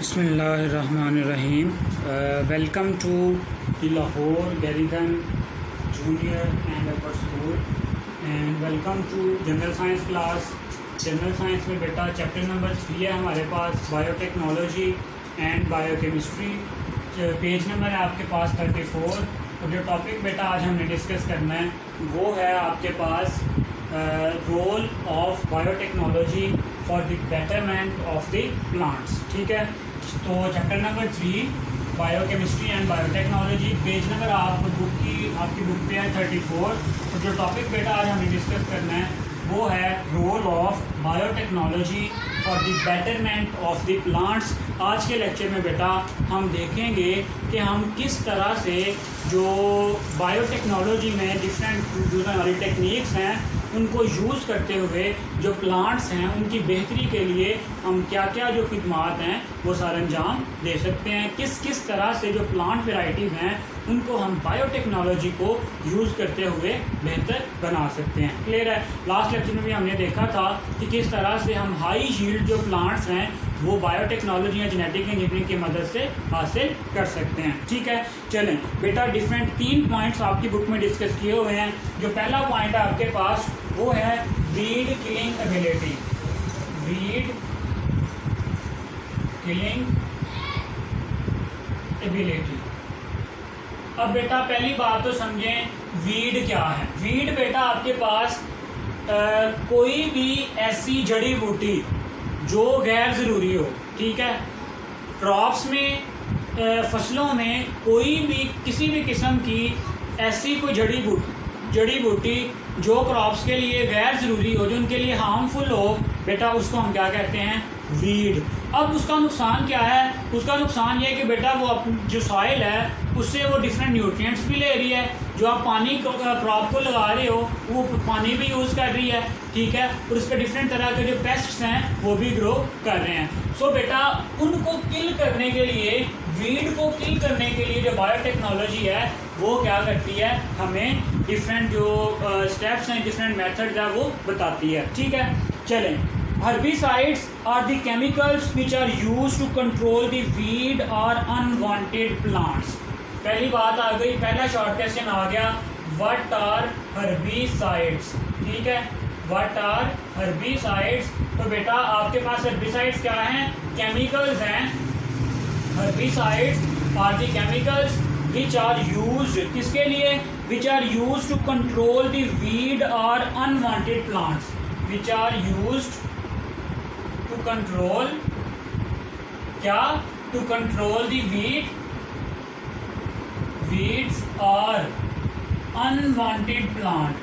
बिस्मिल्लाहिर्रहमानिर्रहीम। Welcome to the Lahore garrison junior and upper school and welcome to general science class. General science में बेटा chapter number 3 है हमारे पास, biotechnology and biochemistry. Page number है आपके पास 34। और जो टॉपिक बेटा आज हमने डिस्कस करना है वो है आपके पास role of biotechnology for the betterment of the plants. ठीक है, तो chapter number 3 biochemistry and biotechnology, page number आपकी बुक पे है 34। तो जो टॉपिक बेटा आज हमें डिस्कस करना है वो है role of biotechnology for the betterment of the plants. आज के लेक्चर में बेटा हम देखेंगे कि हम किस तरह से जो बायोटेक्नोलॉजी में डिफरेंट जो हमारी टेक्निक्स हैं उनको यूज़ करते हुए जो प्लांट्स हैं उनकी बेहतरी के लिए हम क्या क्या जो खिदमात हैं वो सारा अंजाम दे सकते हैं। किस किस तरह से जो प्लांट वेराइटीज़ हैं उनको हम बायोटेक्नोलॉजी को यूज़ करते हुए बेहतर बना सकते हैं। क्लियर है? लास्ट लेक्चर में भी हमने देखा था कि किस तरह से हम हाई यील्ड जो प्लांट्स हैं वो बायोटेक्नोलॉजी या जेनेटिक इंजीनियरिंग की मदद से हासिल कर सकते हैं। ठीक है, चलें बेटा डिफरेंट 3 पॉइंट्स आपकी बुक में डिस्कस किए हुए हैं। जो पहला पॉइंट है आपके पास वो है weed killing ability. Weed killing ability. अब बेटा पहली बात तो समझें वीड क्या है। वीड बेटा आपके पास कोई भी ऐसी जड़ी बूटी जो गैर ज़रूरी हो। ठीक है, क्रॉप्स में फसलों में कोई भी किसी भी किस्म की ऐसी कोई जड़ी बूटी जो क्रॉप्स के लिए गैर ज़रूरी हो, जो उनके लिए हार्मफुल हो, बेटा उसको हम क्या कहते हैं? वीड। अब उसका नुकसान क्या है? उसका नुकसान ये है कि बेटा वो जो सॉइल है उससे वो डिफरेंट न्यूट्रिएंट्स भी ले रही है। जो आप पानी क्रॉप को लगा रहे हो वो पानी भी यूज़ कर रही है। ठीक है, और उस पर डिफरेंट तरह के जो पेस्ट्स हैं वो भी ग्रो कर रहे हैं। सो बेटा उनको किल करने के लिए, वीड को किल करने के लिए जो बायोटेक्नोलॉजी है वो क्या करती है? हमें डिफरेंट जो स्टेप्स हैं, डिफरेंट मेथड्स हैं वो बताती है। ठीक है, चलें। Herbicides are the chemicals which are used to control the weed or unwanted plants. पहली बात आ गई, पहला शॉर्ट क्वेश्चन आ गया, What are herbicides? ठीक है, What are herbicides? तो बेटा आपके पास herbicides क्या हैं? Chemicals हैं। Herbicides are the chemicals which are used किसके लिए? Which are used to control the weed or unwanted plants. Which are used to control क्या? To control the weeds or unwanted plants.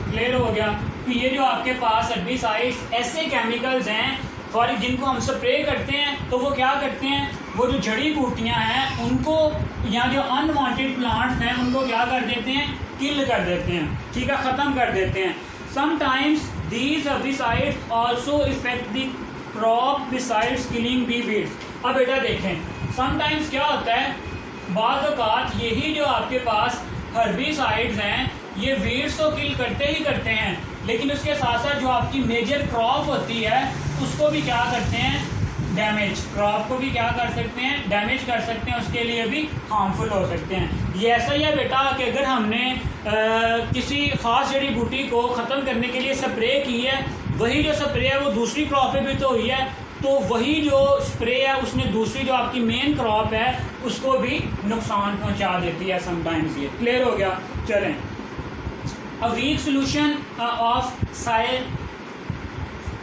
Clear हो गया? तो ये जो आपके पास हेर्बिसाइड्स ऐसे केमिकल्स हैं फॉर जिनको हम स्प्रे करते हैं तो वो क्या करते हैं? वो जो जड़ी बूटियां हैं उनको या जो अनवांटेड प्लांट्स हैं उनको क्या कर देते हैं? किल कर देते हैं। ठीक है, ख़त्म कर देते हैं। Sometimes these herbicides also affect the crop besides killing the weeds. अब बेटा देखें, समटाइम्स क्या होता है, बाद औक़ात यही जो आपके पास हेर्बिसाइड्स हैं ये वीड्स तो किल करते ही करते हैं, लेकिन उसके साथ साथ जो आपकी मेजर क्रॉप होती है उसको भी क्या करते हैं? डैमेज। क्रॉप को भी क्या कर सकते हैं? डैमेज कर सकते हैं, उसके लिए भी हार्मफुल हो सकते हैं। ये ऐसा ही है बेटा कि अगर हमने किसी ख़ास जड़ी बूटी को ख़त्म करने के लिए स्प्रे की है, वही जो स्प्रे है वो दूसरी क्रॉप पे भी तो हुई है, तो वही जो स्प्रे है उसने दूसरी जो आपकी मेन क्रॉप है उसको भी नुकसान पहुँचा देती है समटाइम्स। ये क्लियर हो गया? चलें, A weak solution of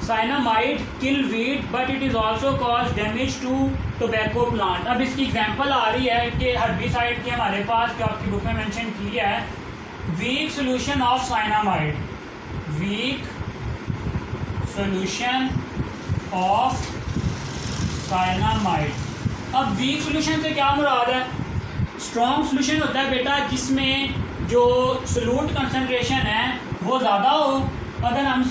cyanamide kill weed but it is also cause damage to tobacco plant. अब इसकी एग्जांपल आ रही है कि हर्बिसाइड की हमारे पास जो आपकी बुक में मेंशन की है, weak solution of cyanamide. Weak solution of cyanamide. अब weak solution से क्या मुराद है? स्ट्रॉन्ग सोल्यूशन होता है बेटा जिसमें जो सोल्यूट कंसंट्रेशन है वो ज़्यादा हो। अगर हम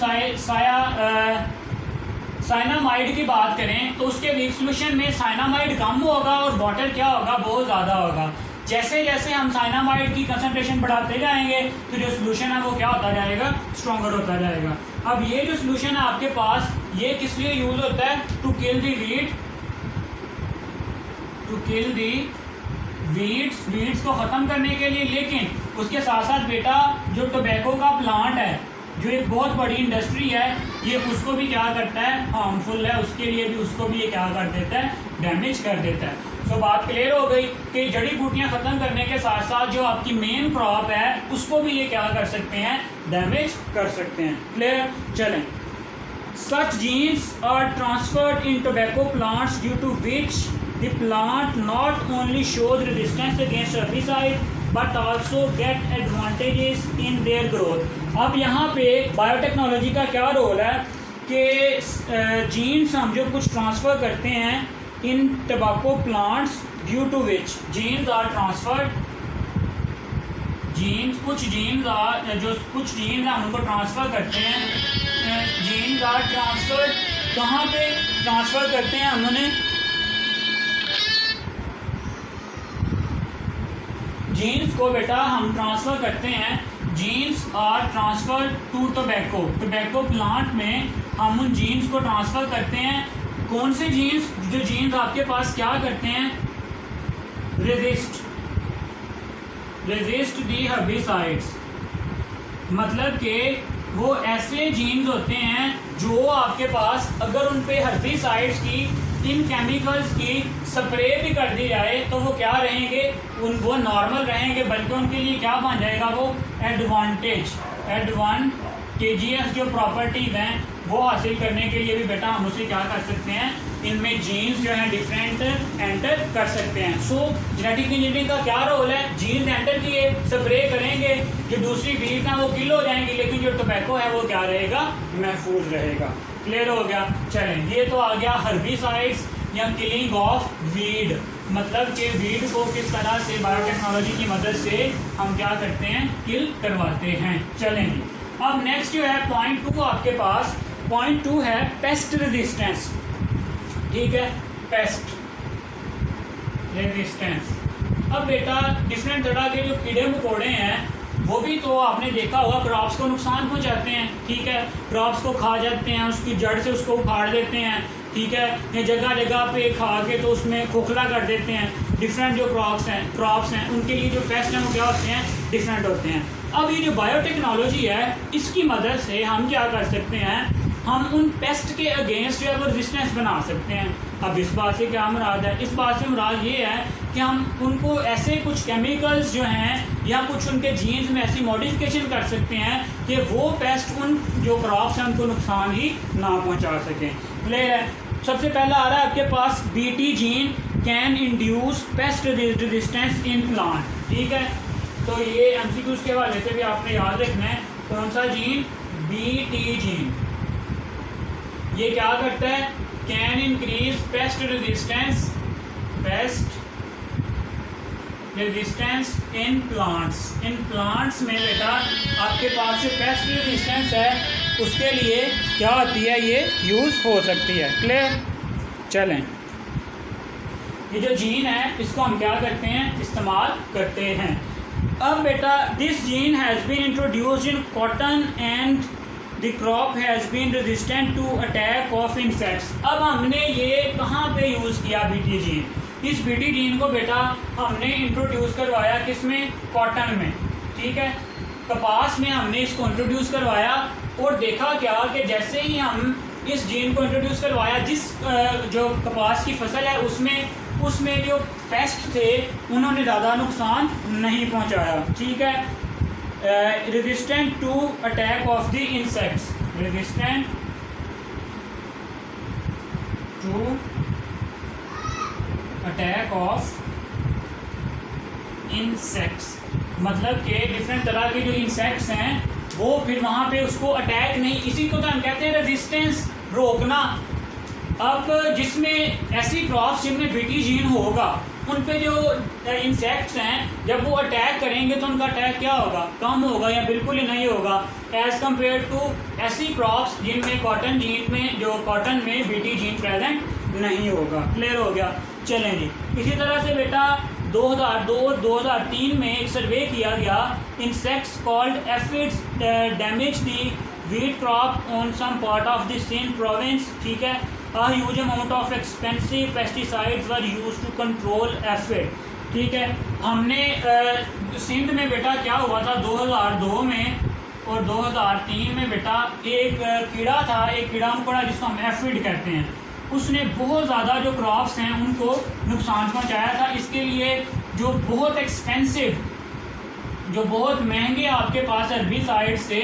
साइनामाइड की बात करें तो उसके वीक सोल्यूशन में साइनामाइड कम होगा और वाटर क्या होगा? बहुत ज़्यादा होगा। जैसे जैसे हम साइनामाइड की कंसंट्रेशन बढ़ाते जाएंगे तो जो सोल्यूशन है वो क्या होता जाएगा, स्ट्रॉन्गर होता जाएगा। अब ये जो सोल्यूशन है आपके पास, ये किस लिए यूज होता है, to kill the weed, to kill the weeds को खत्म करने के लिए। लेकिन उसके साथ साथ बेटा जो टोबैको का प्लांट है, जो एक बहुत बड़ी इंडस्ट्री है, ये उसको भी क्या करता है, हार्मफुल है उसके लिए भी, उसको भी ये क्या कर देता है, डैमेज कर देता है। सो बात क्लियर हो गई कि जड़ी बूटियां खत्म करने के साथ साथ जो आपकी मेन क्रॉप है उसको भी ये क्या कर सकते हैं, डैमेज कर सकते हैं। क्लियर, चलें। Such genes are transferred in tobacco plants due to which the plant not only shows resistance against herbicide but also get advantages in their growth. अब यहाँ पे बायोटेक्नोलॉजी का क्या रोल है कि जीन्स हम जो कुछ ट्रांसफ़र करते हैं in tobacco plants due to which genes are transferred, कुछ जीन्स हम उनको ट्रांसफ़र करते हैं, जीन्स आर ट्रांसफर्ड, कहाँ पे ट्रांसफ़र करते हैं हमने, जीन्स को बेटा हम ट्रांसफ़र करते हैं, genes are transfer to tobacco plant में हम उन जीन्स को ट्रांसफ़र करते हैं। कौन से जीन्स, जो जीन्स आपके पास क्या करते हैं, रेजिस्ट दी हर्बिसाइड्स, मतलब कि वो ऐसे जीन्स होते हैं जो आपके पास अगर उन पे हर्बिसाइड्स की, इन केमिकल्स की स्प्रे भी कर दी जाए तो वो क्या रहेंगे, वो नॉर्मल रहेंगे, बल्कि उनके लिए क्या बन जाएगा, वो एडवांटेजियस जो प्रॉपर्टीज़ हैं वो हासिल करने के लिए भी बेटा हम उसे क्या कर सकते हैं, इनमें जीन्स जो हैं डिफरेंट एंटर कर सकते हैं। सो जेनेटिक इंजीनियरिंग का क्या रोल है, जीन्स एंटर किए, स्प्रे करेंगे, जो दूसरी वीड्स हैं वो किल हो जाएंगी, लेकिन जो टोबैको है वो क्या रहेगा, महफूज रहेगा। क्लियर हो गया। चलें, ये तो आ गया हर्बिसाइड्स या किलिंग ऑफ वीड, मतलब कि वीड को किस तरह से बायोटेक्नोलॉजी की मदद से हम क्या करते हैं, किल करवाते हैं। चलें जी, अब नेक्स्ट जो है पॉइंट 2 आपके पास, पॉइंट 2 है पेस्ट रेजिस्टेंस। ठीक है, पेस्ट रेजिस्टेंस। अब बेटा डिफरेंट तरह के जो कीड़े मकोड़े हैं वो भी तो आपने देखा होगा क्रॉप्स को नुकसान पहुंचाते हैं। ठीक है, क्रॉप्स को खा जाते हैं, उसकी जड़ से उसको उखाड़ देते हैं। ठीक है, या जगह जगह पे खा के तो उसमें खोखला कर देते हैं। डिफरेंट जो क्रॉप्स हैं उनके लिए जो पेस्ट हैं वो क्या होते हैं, डिफरेंट होते हैं। अब ये जो बायोटेक्नोलॉजी है इसकी मदद से हम क्या कर सकते हैं, हम उन पेस्ट के अगेंस्ट जो है वो रेजिस्टेंस बना सकते हैं। अब इस बात से क्या मुराद है, इस बात से मुराद ये है कि हम उनको ऐसे कुछ केमिकल्स जो हैं या कुछ उनके जीन्स में ऐसी मॉडिफिकेशन कर सकते हैं कि वो पेस्ट उन जो क्रॉप्स हैं उनको नुकसान ही ना पहुंचा सकें। क्लियर है। सबसे पहला आ रहा है आपके पास BT gene can induce paste resistance in plant. ठीक है, तो ये MCQs के हवाले से भी आपने याद रखना है। कौन सा जीन, BT जीन, ये क्या करता है, can increase paste resistance in plants में बेटा आपके पास जो पेस्ट रेजिस्टेंस है उसके लिए क्या होती है, ये यूज़ हो सकती है। क्लियर। चलें, ये जो जीन है इसको हम क्या करते हैं, इस्तेमाल करते हैं। अब बेटा this gene has been introduced in cotton and the crop has been resistant to attack of insects. अब हमने ये कहाँ पे यूज़ किया BT जीन, इस BT जीन को बेटा हमने इंट्रोड्यूस करवाया किस में, कॉटन में। ठीक है, कपास में हमने इसको इंट्रोड्यूस करवाया और देखा क्या कि जैसे ही हम इस जीन को इंट्रोड्यूस करवाया, जिस जो कपास की फसल है उसमें जो पेस्ट थे उन्होंने ज़्यादा नुकसान नहीं पहुंचाया। ठीक है, resistant to attack of the insects, resistant to attack of insects, मतलब कि डिफरेंट तरह के जो इंसेक्ट्स हैं वो फिर वहाँ पे उसको अटैक नहीं, इसी को तो हम कहते हैं रेजिस्टेंस, रोकना। अब जिसमें ऐसी क्रॉप्स जिनमें BT जीन होगा उन पे जो इंसेक्ट्स हैं जब वो अटैक करेंगे तो उनका अटैक क्या होगा, कम होगा या बिल्कुल ही नहीं होगा, एज़ कम्पेयर टू ऐसी क्रॉप्स जिनमें कॉटन में BT जीन प्रेजेंट नहीं होगा। क्लियर हो गया। चलें जी, इसी तरह से बेटा 2002 और 2003 में एक सर्वे किया गया, insects called aphids damage the wheat crop on some part of the Sindh province, ठीक है। A huge amount of expensive pesticides were used to control aphid, ठीक है। हमने सिंध में बेटा क्या हुआ था 2002 में और 2003 में बेटा एक कीड़ा था, एक कीड़ा मकोड़ा जिसको हम एफिड कहते हैं, उसने बहुत ज़्यादा जो क्रॉप्स हैं उनको नुकसान पहुंचाया था। इसके लिए जो बहुत एक्सपेंसिव, जो बहुत महंगे आपके पास हर्बिसाइड्स थे,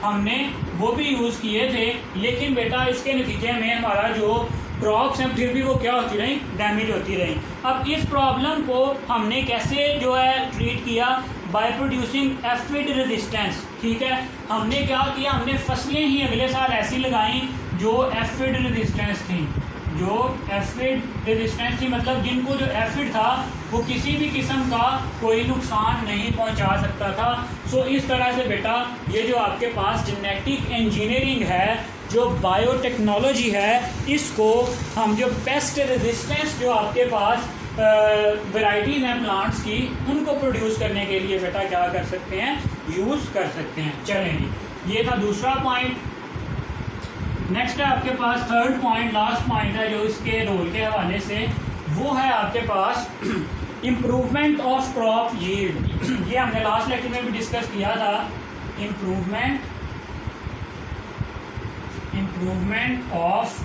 हमने वो भी यूज़ किए थे, लेकिन बेटा इसके नतीजे में हमारा जो क्रॉप्स हैं फिर भी वो क्या होती रही, डैमेज होती रही। अब इस प्रॉब्लम को हमने कैसे जो है ट्रीट किया, बाय प्रोड्यूसिंग एफिड रेजिस्टेंस, ठीक है। हमने क्या किया, हमने फसलें ही अगले साल ऐसी लगाई जो एफिड रेजिस्टेंस थी, जो एफिड रेजिस्टेंस थी, मतलब जिनको जो एफिड था वो किसी भी किस्म का कोई नुकसान नहीं पहुंचा सकता था। सो इस तरह से बेटा ये जो आपके पास जेनेटिक इंजीनियरिंग है, जो बायोटेक्नोलॉजी है, इसको हम जो पेस्ट रेजिस्टेंस जो आपके पास वैरायटीज़ हैं प्लांट्स की, उनको प्रोड्यूस करने के लिए बेटा क्या कर सकते हैं, यूज़ कर सकते हैं। चलें जी, ये था दूसरा पॉइंट। नेक्स्ट है आपके पास थर्ड पॉइंट, लास्ट पॉइंट है जो इसके रोल के हवाले से, वो है आपके पास इम्प्रूवमेंट ऑफ क्रॉप यील्ड। ये हमने लास्ट लेक्चर में भी डिस्कस किया था, इम्प्रूवमेंट ऑफ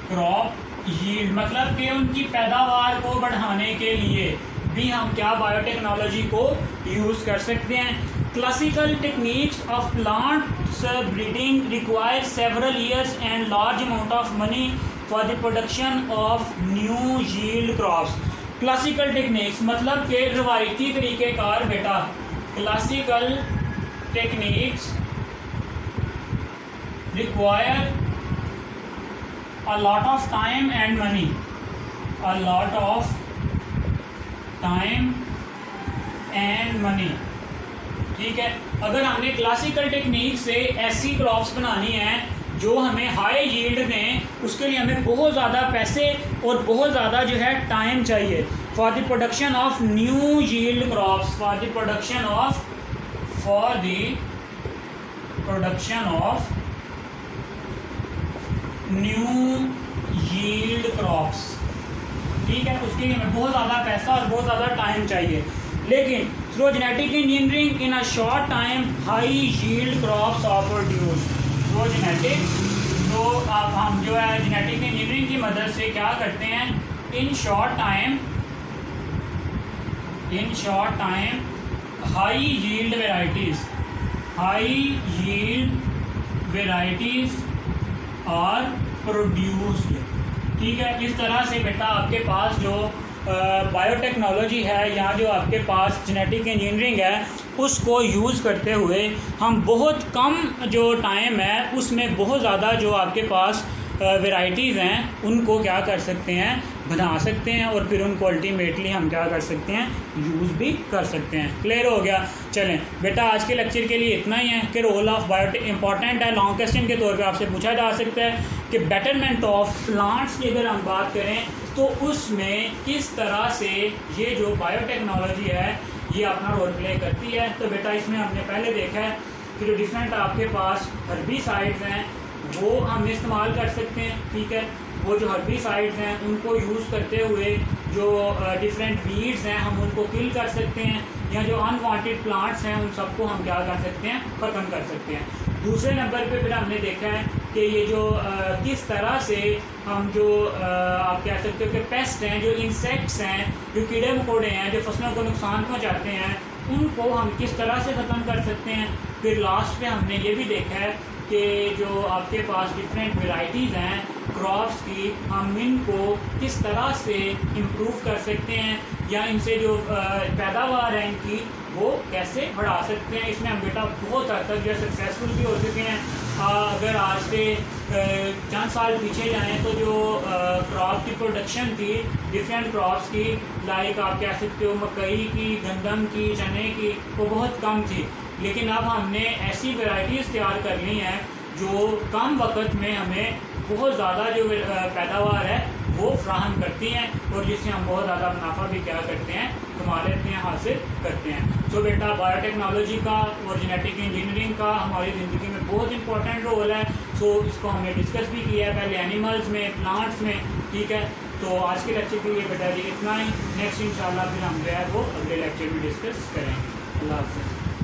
क्रॉप यील्ड, मतलब कि उनकी पैदावार को बढ़ाने के लिए भी हम क्या बायोटेक्नोलॉजी को यूज़ कर सकते हैं। Classical techniques of plants breeding require several years and large amount of money for the production of new yield crops. Classical techniques मतलब कि रवायती तरीक़ेकार बेटा, classical techniques require a lot of time and money, a lot of time and money, ठीक है। अगर हमने classical technique से ऐसी crops बनानी है जो हमें हाई यील्ड दें, उसके लिए हमें बहुत ज़्यादा पैसे और बहुत ज़्यादा जो है टाइम चाहिए। For the production of new yield crops, for the production of new yield crops, ठीक है। उसके लिए हमें बहुत ज़्यादा पैसा और बहुत ज़्यादा टाइम चाहिए, लेकिन through genetic engineering in a short time high yield crops are produce. Through genetic, तो अब हम जो है जेनेटिक इंजीनियरिंग की मदद से क्या करते हैं, in short time high yield varieties और प्रोड्यूस्ड, ठीक है। इस तरह से बेटा आपके पास जो बायोटेक्नोलॉजी है या जो आपके पास जेनेटिक इंजीनियरिंग है, उसको यूज़ करते हुए हम बहुत कम जो टाइम है उसमें बहुत ज़्यादा जो आपके पास वैरायटीज़ हैं उनको क्या कर सकते हैं, बना सकते हैं, और फिर उनको अल्टीमेटली हम क्या कर सकते हैं, यूज़ भी कर सकते हैं। क्लियर हो गया। चलें बेटा, आज के लेक्चर के लिए इतना ही है कि रोल ऑफ बायोटेक इंपॉर्टेंट है, लॉन्ग क्वेश्चन के तौर पे आपसे पूछा जा सकता है कि बेटरमेंट ऑफ प्लांट्स की अगर हम बात करें तो उसमें किस तरह से ये जो बायोटेक्नोलॉजी है ये अपना रोल प्ले करती है। तो बेटा इसमें हमने पहले देखा है कि जो डिफरेंट आपके पास हर्बिसाइड्स हैं वो हम इस्तेमाल कर सकते हैं, ठीक है। वो जो हर्बिसाइड्स हैं उनको यूज़ करते हुए जो डिफरेंट वीड्स हैं हम उनको किल कर सकते हैं, या जो अनवांटेड प्लांट्स हैं उन सबको हम क्या कर सकते हैं, ख़त्म कर सकते हैं। दूसरे नंबर पे फिर हमने देखा है कि ये जो किस तरह से हम जो आप कह सकते हो कि पेस्ट हैं, जो इंसेक्ट्स हैं, जो कीड़े मकोड़े हैं जो फसलों को नुकसान पहुंचाते हैं, उनको हम किस तरह से ख़त्म कर सकते हैं। फिर लास्ट पे हमने ये भी देखा है कि जो आपके पास डिफरेंट वेराइटीज़ हैं क्रॉप्स की, हम इनको किस तरह से इम्प्रूव कर सकते हैं या इनसे जो पैदावार है इनकी वो कैसे बढ़ा सकते हैं। इसमें हम बेटा बहुत हद तक जो सक्सेसफुल भी हो चुके हैं। अगर आज से चंद साल पीछे जाएं तो जो क्रॉप की प्रोडक्शन थी डिफरेंट क्रॉप्स की, लाइक आप कह सकते हो मकई की, गंदम की, चने की, वो बहुत कम थी। लेकिन अब हमने ऐसी वैरायटीज़ तैयार कर ली हैं जो कम वक्त में हमें बहुत ज़्यादा जो पैदावार है वो फ्राहम करती हैं और जिससे हम बहुत ज़्यादा मुनाफा भी क्या करते हैं, कमा लेते हैं, हासिल करते हैं। सो बेटा बायोटेक्नोलॉजी का और जेनेटिक इंजीनियरिंग का हमारी ज़िंदगी में बहुत इंपॉर्टेंट रोल है। सो इसको हमने डिस्कस भी किया है पहले एनिमल्स में, प्लांट्स में, ठीक है। तो आज के लेक्चर के लिए बेटा जी इतना ही। नेक्स्ट इंशाल्लाह फिर हम जो है वो अगले लेक्चर में डिस्कस करेंगे। अल्लाह हाफ़िज़।